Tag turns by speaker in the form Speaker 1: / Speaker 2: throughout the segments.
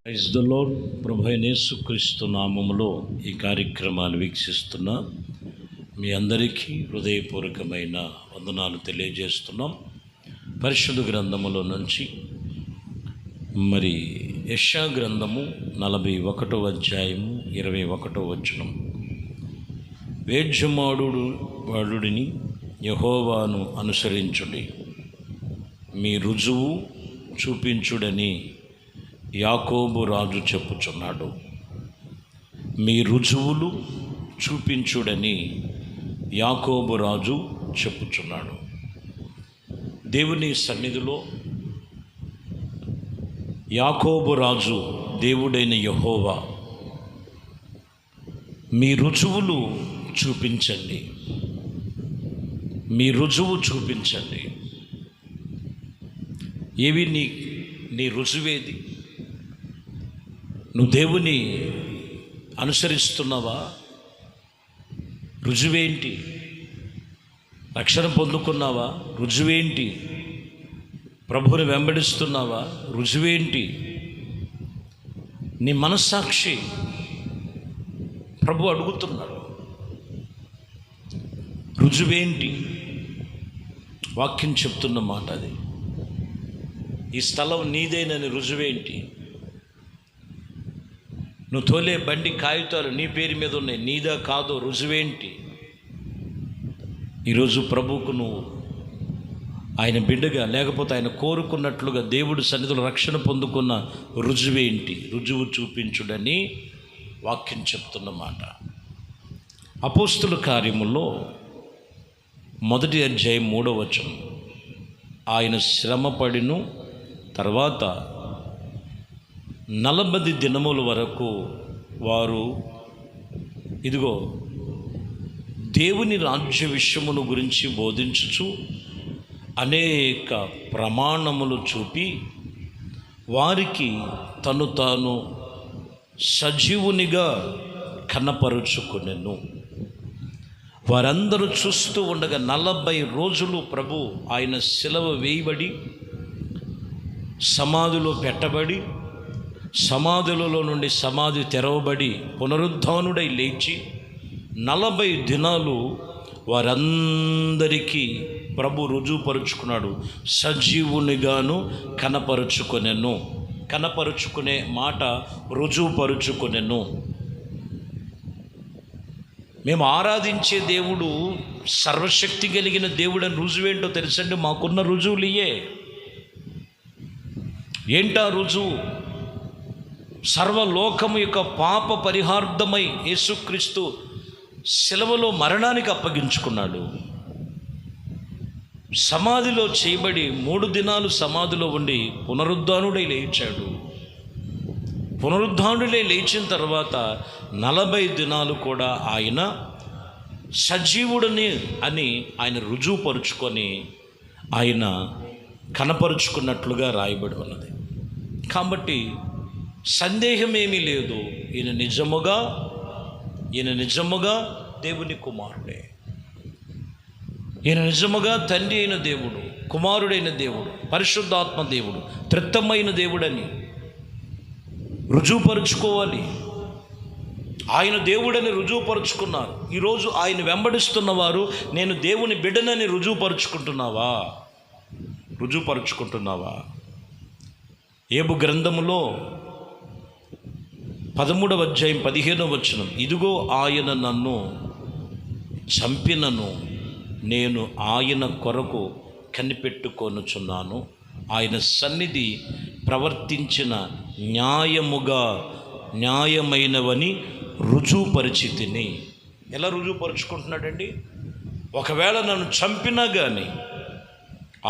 Speaker 1: Praise the lord. ప్రభు అయిన యేసుక్రీస్తు నామములో ఈ కార్యక్రమాన్ని వీక్షిస్తున్న మీ అందరికీ హృదయపూర్వకమైన వందనాలు తెలియజేస్తున్నాం. పరిశుద్ధ గ్రంథములో నుంచి మరి యెషయా గ్రంథము 41వ అధ్యాయము 21వ వచనం. వేడ్యమాడుడిని యెహోవాను అనుసరించుడి, మీ రుజువు చూపించుడని యాకోబు రాజు చెప్పుచున్నాడు. మీ రుజువులు చూపించుడని యాకోబు రాజు చెప్పుచున్నాడు. దేవుని సన్నిధిలో యాకోబు రాజు దేవుడైన యెహోవా మీ రుజువులు చూపించండి, మీ రుజువు చూపించండి. ఏవి నీ రుజువేది? నువ్వు దేవుని అనుసరిస్తున్నావా? రుజువేంటి? రక్షణ పొందుకున్నావా? రుజువేంటి? ప్రభువుని వెంబడిస్తున్నావా? రుజువేంటి? నీ మనస్సాక్షి ప్రభు అడుగుతున్నాడు, రుజువేంటి? వాక్యం చెప్తున్న మాట అది. ఈ స్థలం నీదేనని రుజువేంటి? నువ్వు తోలే బండి కాగితాలు నీ పేరు మీద ఉన్నాయి, నీదా కాదో రుజువేంటి? ఈరోజు ప్రభువుకు నువ్వు ఆయన బిడ్డగా, లేకపోతే ఆయన కోరుకున్నట్లుగా దేవుడి సన్నిధిలో రక్షణ పొందుకున్న రుజువేంటి? రుజువు చూపించుడని వాక్యం చెప్తున్న మాట. అపోస్తుల కార్యములో 1వ అధ్యాయం 3వ వచనం. ఆయన శ్రమపడిను తర్వాత 40 దినముల వరకు వారు ఇదిగో దేవుని రాజ్య విషయమును గురించి బోధించుచు అనేక ప్రమాణములు చూపి వారికి తను తాను సజీవునిగా కనపరుచుకొనెను. వారందరూ చూస్తూ ఉండగా 40 రోజులు ప్రభు ఆయన శిలువ వేయబడి సమాధిలో పెట్టబడి, సమాధులలో నుండి సమాధి తెరవబడి పునరుద్ధానుడై లేచి 40 దినాలు వారందరికీ ప్రభు రుజువుపరుచుకున్నాడు. సజీవునిగాను కనపరుచుకొనెను. కనపరుచుకునే మాట రుజువుపరుచుకొనెను. మేము ఆరాధించే దేవుడు సర్వశక్తి కలిగిన దేవుడని రుజువేంటో తెలుసండి. మాకున్న రుజువులు ఇయే. ఏంటా రుజువు? సర్వలోకము యొక్క పాప పరిహార్థమై యేసుక్రీస్తు శిలువలో మరణానికి అప్పగించుకున్నాడు. సమాధిలో చేయబడి 3 దినాలు సమాధిలో ఉండి పునరుద్ధానుడై లేచాడు. పునరుద్ధానుడై లేచిన తర్వాత 40 దినాలు కూడా ఆయన సజీవుడని అని ఆయన రుజువుపరుచుకొని ఆయన కనపరుచుకున్నట్లుగా రాయబడి ఉన్నది. కాబట్టి సందేహమేమీ లేదు, ఈయన నిజముగా దేవుని కుమారుడే. ఈయన నిజముగా తండ్రి అయిన దేవుడు, కుమారుడైన దేవుడు, పరిశుద్ధాత్మ దేవుడు, త్రిత్వమైన దేవుడని రుజువుపరుచుకోవాలి. ఆయన దేవుడని రుజువుపరుచుకున్నారు. ఈరోజు ఆయన వెంబడిస్తున్న వారు నేను దేవుని బిడ్డనని రుజువుపరుచుకుంటున్నావా? యోబు గ్రంథములో 13వ అధ్యాయం 15వ వచనం. ఇదిగో ఆయన నన్ను చంపినను నేను ఆయన కొరకు కనిపెట్టుకొనుచున్నాను. ఆయన సన్నిధి ప్రవర్తించిన న్యాయమైనవని రుజువుపరిచితిని. ఎలా రుజువుపరుచుకుంటున్నాడండి? ఒకవేళ నన్ను చంపినా కానీ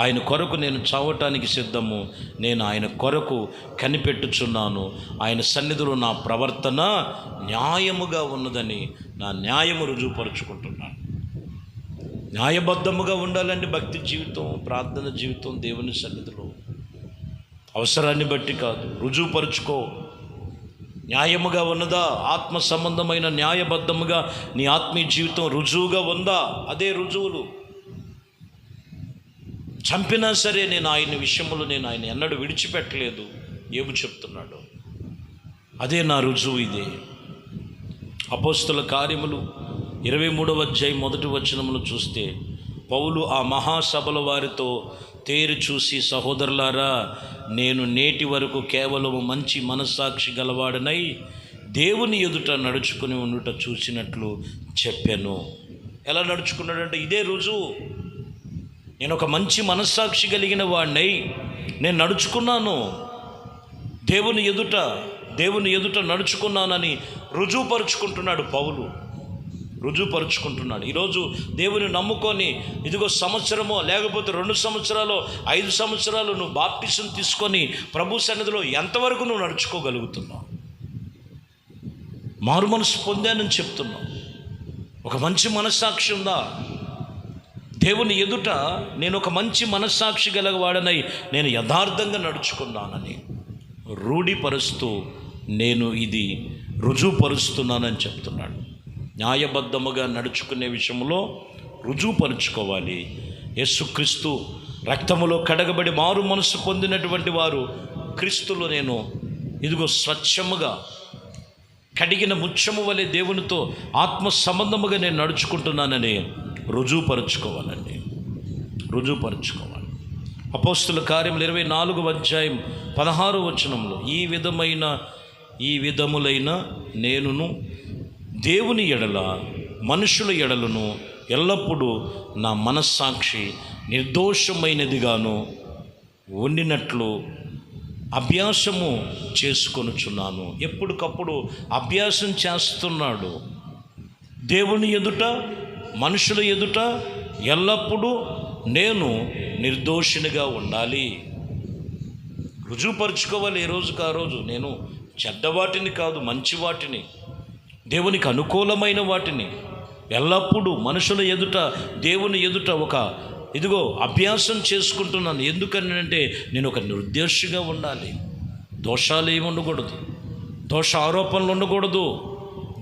Speaker 1: ఆయన కొరకు నేను చావటానికి సిద్ధము, నేను ఆయన కొరకు కనిపెట్టుచున్నాను. ఆయన సన్నిధిలో నా ప్రవర్తన న్యాయముగా ఉన్నదని నా న్యాయము రుజువుపరుచుకుంటున్నాను. న్యాయబద్ధముగా ఉండాలండి భక్తి జీవితం, ప్రార్థన జీవితం దేవుని సన్నిధిలో. అవసరాన్ని బట్టి కాదు, రుజువుపరుచుకో. న్యాయముగా ఉన్నదా? ఆత్మ సంబంధమైన న్యాయబద్ధముగా నీ ఆత్మీయ జీవితం రుజువుగా ఉందా? అదే రుజువులు. చంపినా సరే నేను ఆయన విషయంలో నేను ఆయన ఎన్నడూ విడిచిపెట్టలేదు యోబు చెప్తున్నాడు. అదే నా రుజువు. ఇదే అపోస్తల కార్యములు 23వ అధ్యాయం 1వ వచనములు చూస్తే పౌలు ఆ మహాసభల వారితో తేరి చూసి, సహోదరులారా, నేను నేటి వరకు కేవలం మంచి మనస్సాక్షి గలవాడనై దేవుని ఎదుట నడుచుకుని ఉండుట చూసినట్లు చెప్పాను. ఎలా నడుచుకున్నాడంటే ఇదే రుజువు. నేను ఒక మంచి మనస్సాక్షి కలిగిన వాడినై నేను నడుచుకున్నాను, దేవుని ఎదుట నడుచుకున్నానని రుజువుపరుచుకుంటున్నాడు పౌలు. రుజువుపరుచుకుంటున్నాడు. ఈరోజు దేవుని నమ్ముకొని ఇదిగో సంవత్సరమో లేకపోతే 2 సంవత్సరాలు 5 సంవత్సరాలు నువ్వు బాప్టిజం తీసుకొని ప్రభు సన్నిధిలో ఎంతవరకు నువ్వు నడుచుకోగలుగుతున్నావు? మారు మనసు పొందానని చెప్తున్నావు. ఒక మంచి మనస్సాక్షి ఉందా? దేవుని ఎదుట నేను ఒక మంచి మనస్సాక్షి గలవాడనై నేను యథార్థంగా నడుచుకున్నానని రూఢిపరుస్తూ నేను ఇది రుజువుపరుస్తున్నానని చెప్తున్నాడు. న్యాయబద్ధముగా నడుచుకునే విషయంలో రుజువుపరుచుకోవాలి. యేసుక్రీస్తు రక్తములో కడగబడి మారు మనసు పొందినటువంటి వారు క్రీస్తులో నేను ఇదిగో స్వచ్ఛముగా కడిగిన ముత్యము వలె దేవునితో ఆత్మ సంబంధముగా నేను నడుచుకుంటున్నానని రుజువుపరుచుకోవాలండి. అపోస్తల కార్యములు 24వ అధ్యాయం 16వ వచనంలో ఈ విధములైన నేనును దేవుని ఎడల మనుషుల ఎడలను ఎల్లప్పుడూ నా మనస్సాక్షి నిర్దోషమైనదిగాను ఉండినట్లు అభ్యాసము చేసుకొనుచున్నాను. ఎప్పటికప్పుడు అభ్యాసం చేస్తున్నాడు. దేవుని ఎదుట మనుషుల ఎదుట ఎల్లప్పుడూ నేను నిర్దోషినిగా ఉండాలి. రుజువుపరుచుకోవాలి. ఏ రోజుకు ఆ రోజు నేను చెడ్డవాటిని కాదు, మంచి వాటిని, దేవునికి అనుకూలమైన వాటిని ఎల్లప్పుడూ మనుషుల ఎదుట దేవుని ఎదుట ఇదిగో అభ్యాసం చేసుకుంటున్నాను. ఎందుకనంటే నేను ఒక నిర్దోషిగా ఉండాలి. దోషాలు ఏమి ఉండకూడదు, దోష ఆరోపణలు ఉండకూడదు.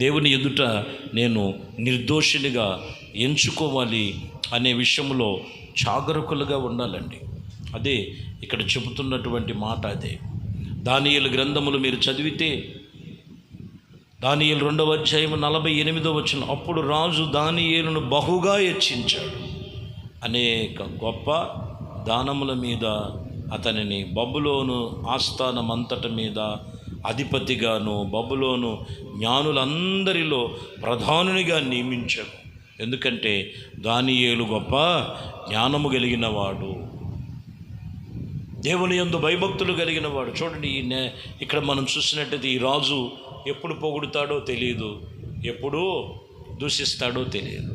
Speaker 1: దేవుని ఎదుట నేను నిర్దోషినిగా ఎంచుకోవాలి అనే విషయంలో జాగరూకులుగా ఉండాలండి. అదే ఇక్కడ చెబుతున్నటువంటి మాట. అదే దానియేలు గ్రంథములు మీరు చదివితే దానియేలు 2వ అధ్యాయం 48వ వచనం, అప్పుడు రాజు దానియేలును బహుగా హెచ్చించాడు, అనేక గొప్ప దానముల మీద అతనిని బబులోను ఆస్థానమంతటి మీద అధిపతిగాను బబులోను జ్ఞానులందరిలో ప్రధానునిగా నియమించాడు. ఎందుకంటే దానియేలు గొప్ప జ్ఞానము కలిగిన వాడు, దేవుని యందు భయభక్తులు కలిగిన వాడు. చూడండి, ఇక్కడ మనం చూసినట్టయితే ఈ రాజు ఎప్పుడు పొగుడుతాడో తెలియదు, ఎప్పుడు దూషిస్తాడో తెలియదు.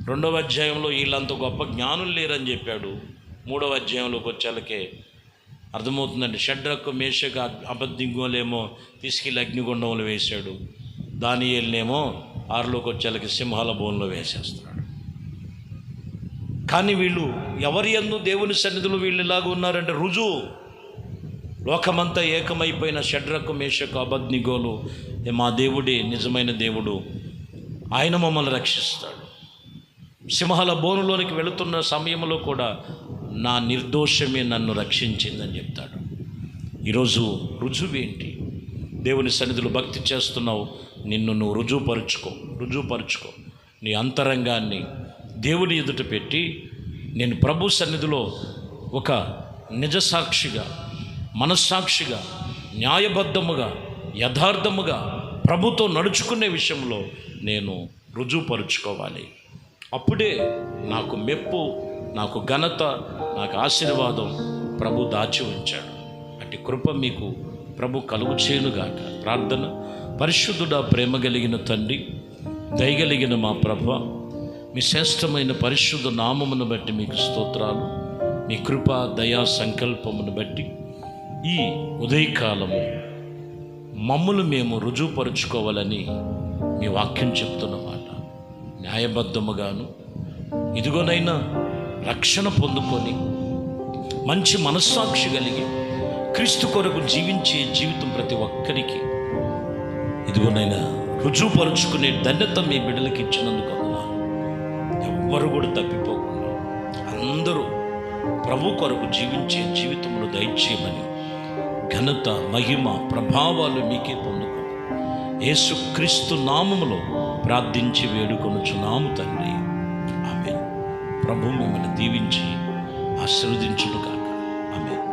Speaker 1: 2వ అధ్యాయంలో వీళ్ళంత గొప్ప జ్ఞానులు లేరని చెప్పాడు. 3వ అధ్యాయంలోకి వచ్చేళ్ళకే అర్థమవుతుందండి. షడ్రకు మేషకు అబద్ధింగోలేమో తీసుకెళ్ళి అగ్నిగుండంలో వేశాడు. దానియేలునేమో 6లోకి వచ్చేళ్ళకి సింహాల బోన్లో వేసేస్తున్నాడు. కానీ వీళ్ళు ఎవరి యందు దేవుని సన్నిధిలో వీళ్ళు ఇలాగ ఉన్నారంటే రుజువు. లోకమంతా ఏకమైపోయిన షడ్రకు మేషకు అబద్ధిగోలు, మా దేవుడే నిజమైన దేవుడు, ఆయన మమ్మల్ని రక్షిస్తాడు. సింహాల బోనులోనికి వెళుతున్న సమయంలో కూడా నా నిర్దోషమే నన్ను రక్షించిందని చెప్తాడు. ఈరోజు రుజువు ఏంటి? దేవుని సన్నిధిలో భక్తి చేస్తున్నావు, నిన్ను నువ్వు రుజువుపరుచుకో. నీ అంతరంగాన్ని దేవుని ఎదుట పెట్టి నేను ప్రభు సన్నిధిలో ఒక నిజసాక్షిగా, మనస్సాక్షిగా, న్యాయబద్ధముగా, యథార్థముగా ప్రభుతో నడుచుకునే విషయంలో నేను రుజువుపరుచుకోవాలి. అప్పుడే నాకు మెప్పు, నాకు ఘనత, నాకు ఆశీర్వాదం ప్రభు దాచి ఉంచాడు. అట్టి కృప మీకు ప్రభు కలుగు చేయనుగాక. ప్రార్థన. పరిశుద్ధుడా, ప్రేమ కలిగిన తండ్రి, దయగలిగిన మా ప్రభువా, మీ శ్రేష్టమైన పరిశుద్ధ నామమును బట్టి మీకు స్తోత్రాలు. మీ కృప, దయా సంకల్పమును బట్టి ఈ ఉదయకాలము మమ్ములు మేము రుజువుపరుచుకోవాలని మీ వాక్యం చెప్తున్నమాట. న్యాయబద్ధముగాను ఇదిగోనైనా రక్షణ పొందుకొని మంచి మనస్సాక్షి కలిగి క్రీస్తు కొరకు జీవించే జీవితం ప్రతి ఒక్కరికి ఇదిగోనైనా రుజువుపరుచుకునే ధన్యత మీ బిడ్డలకి ఇచ్చినందుకు ఎవ్వరు కూడా తప్పిపోకుండా అందరూ ప్రభు కొరకు జీవించే జీవితంలో దయచేయమని ఘనత, మహిమ, ప్రభావాలు మీకే పొందుకో. యేసుక్రీస్తు నామములో ప్రార్థించి వేడుకొనుచున్నాము తండ్రి, ఆమేన్. ప్రభు మిమ్మల్ని దీవించి ఆశీర్వదించును గాక. ఆమేన్.